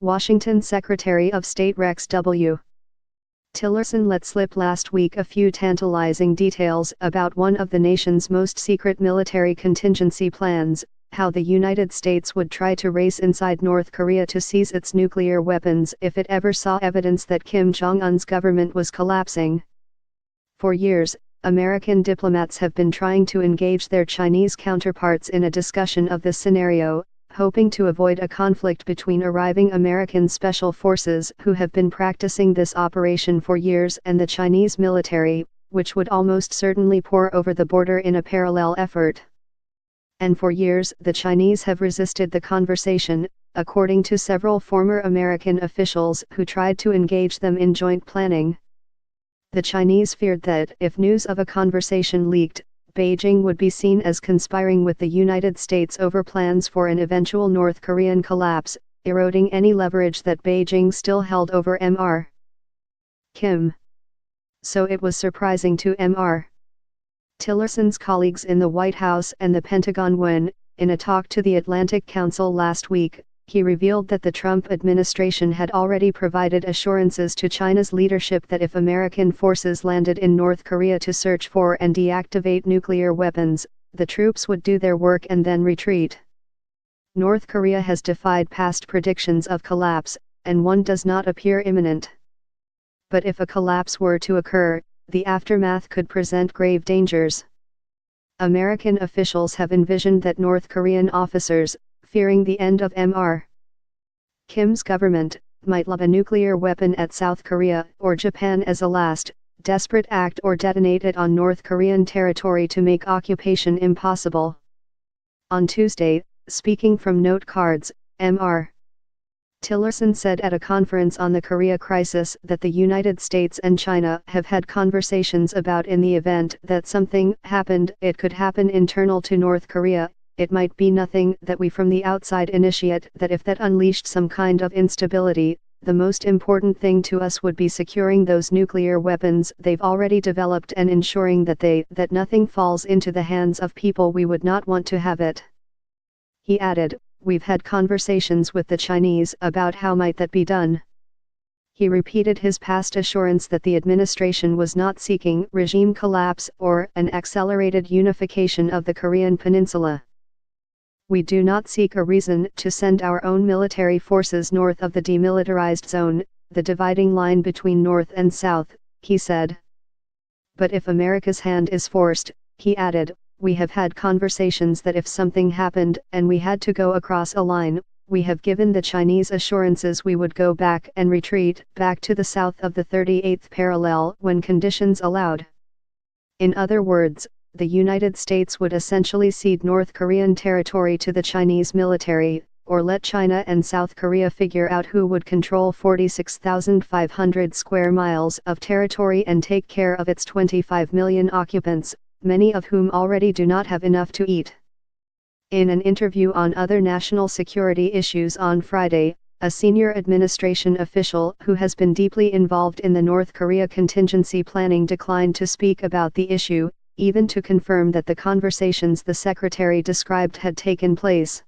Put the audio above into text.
Washington Secretary of State Rex W. Tillerson let slip last week a few tantalizing details about one of the nation's most secret military contingency plans, how the United States would try to race inside North Korea to seize its nuclear weapons if it ever saw evidence that Kim Jong-un's government was collapsing. For years, American diplomats have been trying to engage their Chinese counterparts in a discussion of this scenario, hoping to avoid a conflict between arriving American special forces who have been practicing this operation for years and the Chinese military, which would almost certainly pour over the border in a parallel effort. And for years the Chinese have resisted the conversation, according to several former American officials who tried to engage them in joint planning. The Chinese feared that if news of a conversation leaked, Beijing would be seen as conspiring with the United States over plans for an eventual North Korean collapse, eroding any leverage that Beijing still held over Mr. Kim. So it was surprising to Mr. Tillerson's colleagues in the White House and the Pentagon when, in a talk to the Atlantic Council last week, he revealed that the Trump administration had already provided assurances to China's leadership that if American forces landed in North Korea to search for and deactivate nuclear weapons, the troops would do their work and then retreat. North Korea has defied past predictions of collapse, and one does not appear imminent. But if a collapse were to occur, the aftermath could present grave dangers. American officials have envisioned that North Korean officers, fearing the end of Mr. Kim's government, might lob a nuclear weapon at South Korea or Japan as a last, desperate act or detonate it on North Korean territory to make occupation impossible. On Tuesday, speaking from note cards, Mr. Tillerson said at a conference on the Korea crisis that the United States and China have had conversations about in the event that something happened, it could happen internal to North Korea. It might be nothing that we from the outside initiate, that if that unleashed some kind of instability, the most important thing to us would be securing those nuclear weapons they've already developed and ensuring that nothing falls into the hands of people we would not want to have it. He added, "We've had conversations with the Chinese about how might that be done." He repeated his past assurance that the administration was not seeking regime collapse or an accelerated unification of the Korean peninsula. "We do not seek a reason to send our own military forces north of the demilitarized zone, the dividing line between North and South," he said. "But if America's hand is forced," he added, "we have had conversations that if something happened and we had to go across a line, we have given the Chinese assurances we would go back and retreat back to the south of the 38th parallel when conditions allowed." In other words, the United States would essentially cede North Korean territory to the Chinese military, or let China and South Korea figure out who would control 46,500 square miles of territory and take care of its 25 million occupants, many of whom already do not have enough to eat. In an interview on other national security issues on Friday, a senior administration official who has been deeply involved in the North Korea contingency planning declined to speak about the issue, even to confirm that the conversations the secretary described had taken place.